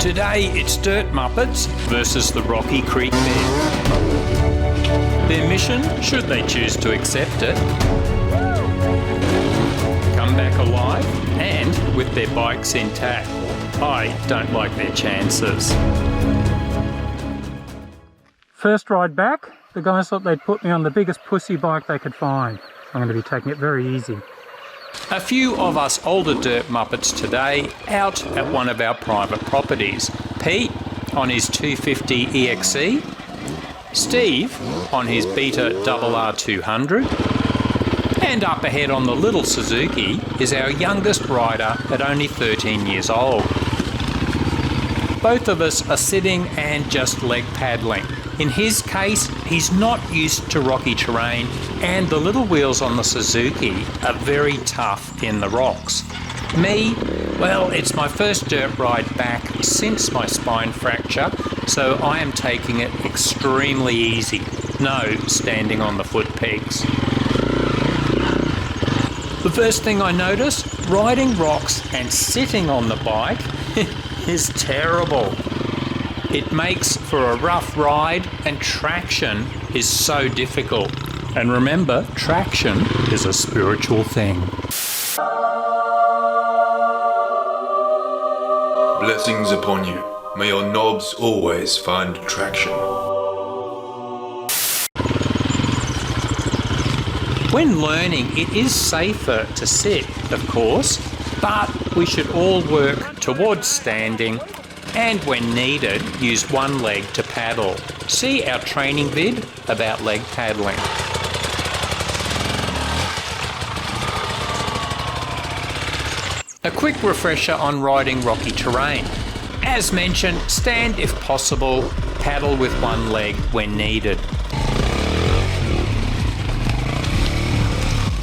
Today it's dirt muppets versus the rocky creek bed. Their mission, should they choose to accept it, come back alive and with their bikes intact. I don't like their chances. First ride back, the guys thought they'd put me on the biggest pussy bike they could find. I'm going to be taking it very easy. A few of us older dirt muppets today out at one of our private properties. Pete on his 250 EXE, Steve on his Beta RR200, and up ahead on the little Suzuki is our youngest rider at only 13 years old. Both of us are sitting and just leg paddling. In his case, he's not used to rocky terrain, and the little wheels on the Suzuki are very tough in the rocks. Me, well, it's my first dirt ride back since my spine fracture, so I am taking it extremely easy. No standing on the foot pegs. The first thing I notice, riding rocks and sitting on the bike is terrible. It makes for a rough ride, and traction is so difficult. And remember, traction is a spiritual thing. Blessings upon you. May your knobs always find traction. When learning, it is safer to sit, of course, but we should all work towards standing, and when needed, use one leg to paddle. See our training vid about leg paddling. A quick refresher on riding rocky terrain. As mentioned, stand if possible, paddle with one leg when needed.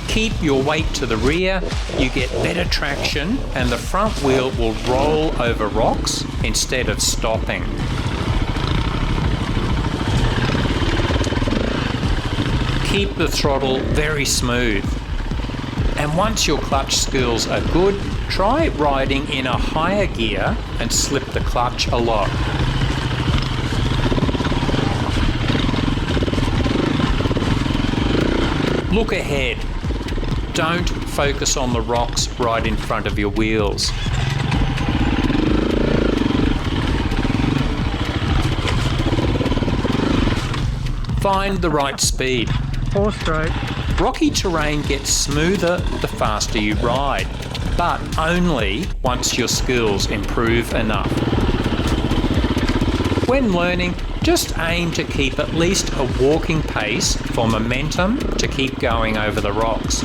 Keep your weight to the rear, you get better traction, and the front wheel will roll over rocks instead of stopping. Keep the throttle very smooth. And once your clutch skills are good, try riding in a higher gear and slip the clutch a lot. Look ahead. Don't focus on the rocks right in front of your wheels. Find the right speed. 4 straight. Rocky terrain gets smoother the faster you ride, but only once your skills improve enough. When learning, just aim to keep at least a walking pace for momentum to keep going over the rocks.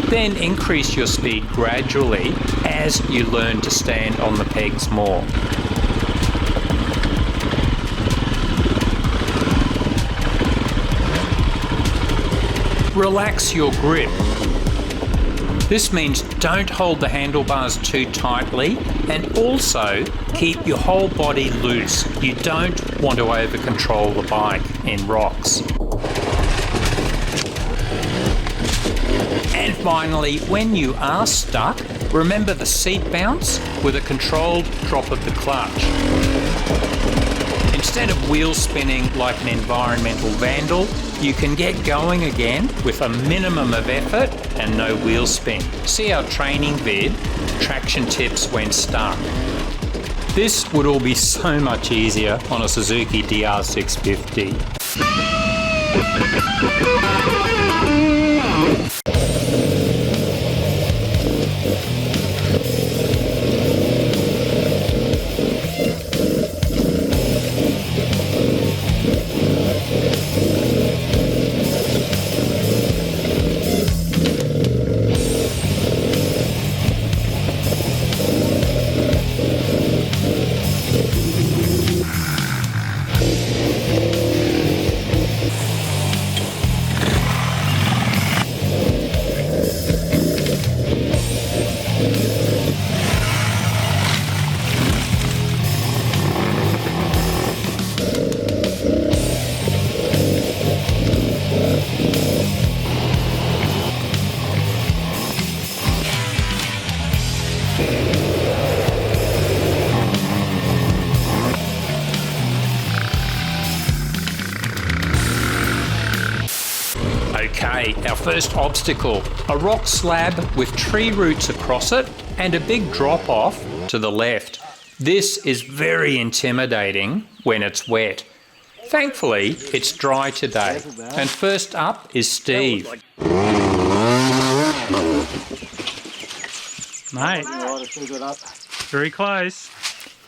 Then increase your speed gradually as you learn to stand on the pegs more. Relax your grip. This means don't hold the handlebars too tightly, and also keep your whole body loose. You don't want to over control the bike in rocks. And finally, when you are stuck, remember the seat bounce with a controlled drop of the clutch. Instead of wheel spinning like an environmental vandal, you can get going again with a minimum of effort and no wheel spin. See our training vid, traction tips when stuck. This would all be so much easier on a Suzuki DR650. Okay, our first obstacle, a rock slab with tree roots across it and a big drop off to the left. This is very intimidating when it's wet. Thankfully, it's dry today. And first up is Steve. Mate, very close.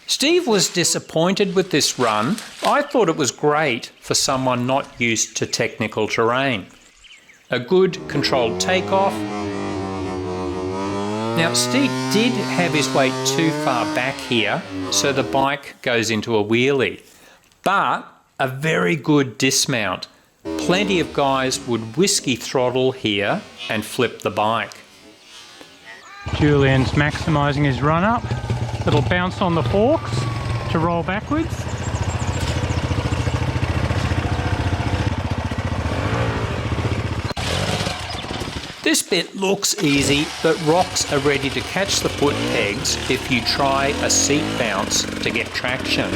Steve was disappointed with this run. I thought it was great for someone not used to technical terrain. A good controlled takeoff. Now Steve did have his weight too far back here, so the bike goes into a wheelie. But a very good dismount. Plenty of guys would whiskey throttle here and flip the bike. Julian's maximising his run up. It'll bounce on the forks to roll backwards. This bit looks easy, but rocks are ready to catch the foot pegs if you try a seat bounce to get traction.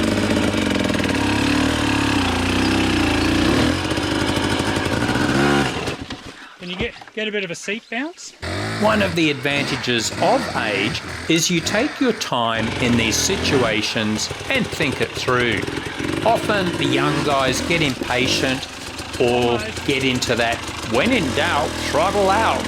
Can you get a bit of a seat bounce? One of the advantages of age is you take your time in these situations and think it through. Often the young guys get impatient or get into that when in doubt, throttle out.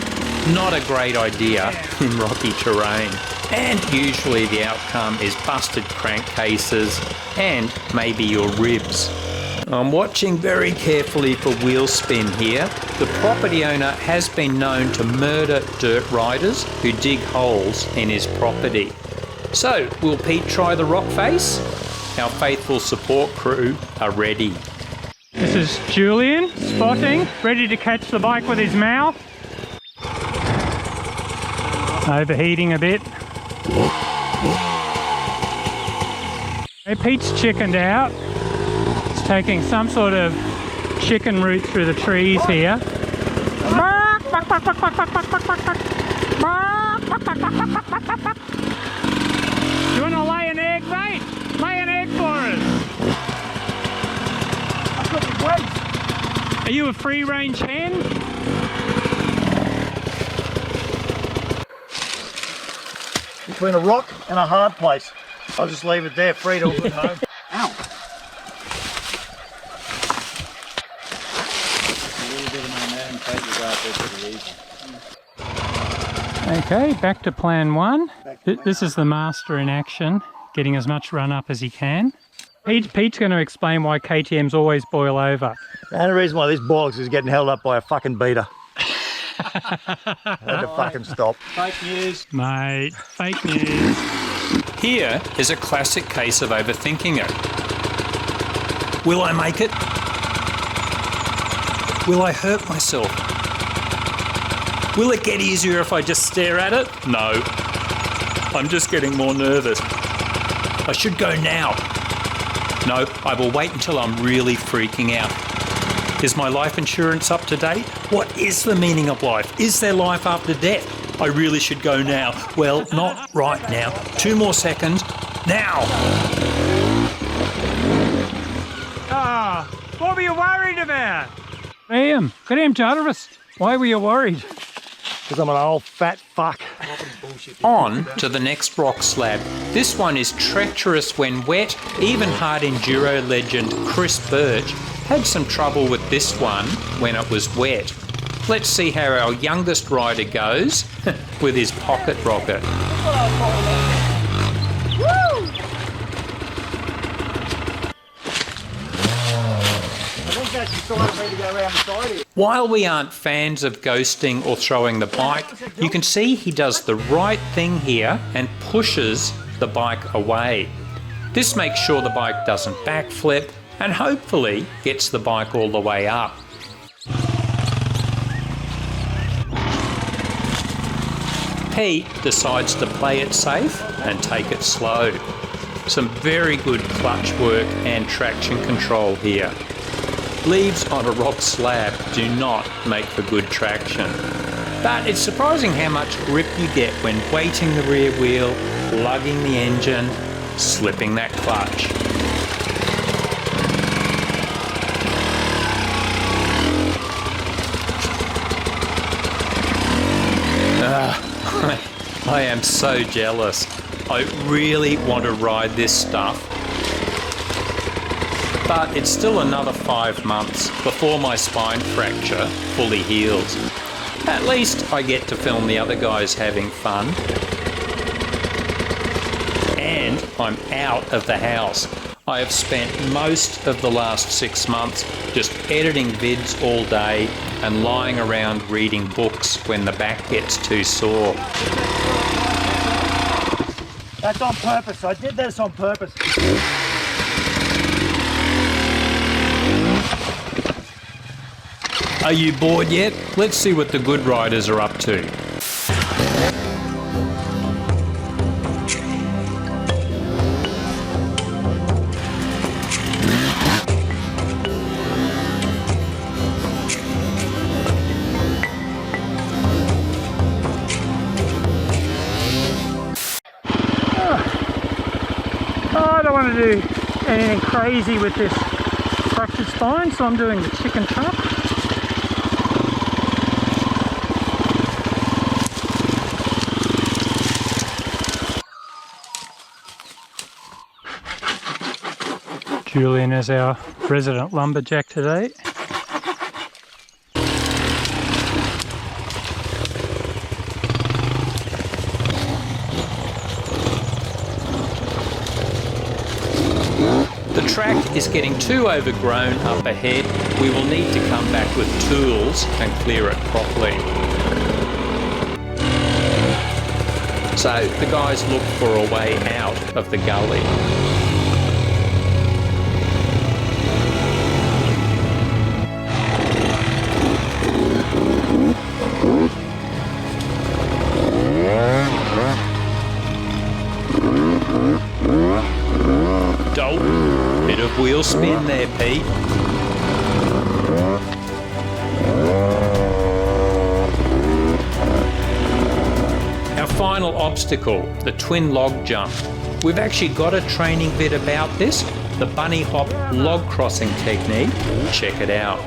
Not a great idea in rocky terrain. And usually the outcome is busted crankcases and maybe your ribs. I'm watching very carefully for wheel spin here. The property owner has been known to murder dirt riders who dig holes in his property. So, will Pete try the rock face? Our faithful support crew are ready. This is Julian spotting, ready to catch the bike with his mouth. Overheating a bit. Hey, Pete's chickened out. He's taking some sort of chicken route through the trees here. You want to lay an egg, mate? Lay an egg for us. I've got the weight. Are you a free-range hen? Between a rock and a hard place. I'll just leave it there, free to get home. Ow! Okay, back to plan one. This is the master in action, getting as much run up as he can. Pete's going to explain why KTMs always boil over. The only reason why this bollocks is getting held up by a fucking beater. I had to fucking stop. Fake news. Mate, fake news. Here is a classic case of overthinking it. Will I make it? Will I hurt myself? Will it get easier if I just stare at it? No. I'm just getting more nervous. I should go now. No, I will wait until I'm really freaking out. Is my life insurance up to date? What is the meaning of life? Is there life after death? I really should go now. Well, not right now. 2 more seconds. Now! Ah, what were you worried about? Graham Jarvis, why were you worried? Because I'm an old fat fuck. On to the next rock slab. This one is treacherous when wet. Even hard enduro legend Chris Birch had some trouble with this one when it was wet. Let's see how our youngest rider goes with his pocket rocket. While we aren't fans of ghosting or throwing the bike, you can see he does the right thing here and pushes the bike away. This makes sure the bike doesn't backflip and hopefully gets the bike all the way up. Pete decides to play it safe and take it slow. Some very good clutch work and traction control here. Leaves on a rock slab do not make for good traction. But it's surprising how much grip you get when weighting the rear wheel, lugging the engine, slipping that clutch. I am so jealous. I really want to ride this stuff. But it's still another 5 months before my spine fracture fully heals. At least I get to film the other guys having fun. And I'm out of the house. I have spent most of the last 6 months just editing vids all day and lying around reading books when the back gets too sore. That's on purpose. I did this on purpose. Are you bored yet? Let's see what the good riders are up to. I don't want to do anything crazy with this fractured spine, so I'm doing the chicken chop. Julian is our resident lumberjack today. The track is getting too overgrown up ahead. We will need to come back with tools and clear it properly. So the guys look for a way out of the gully. Bit of wheel spin there, Pete. Our final obstacle, the twin log jump. We've actually got a training vid about this, the bunny hop log crossing technique. Check it out.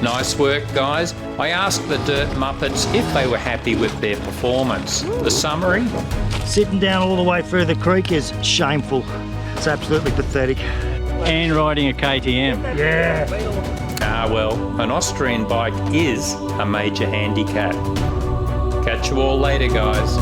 Nice work, guys. I asked the Dirt Muppets if they were happy with their performance. The summary? Sitting down all the way through the creek is shameful. It's absolutely pathetic. And riding a KTM. Yeah. Ah well, an Austrian bike is a major handicap. Catch you all later, guys.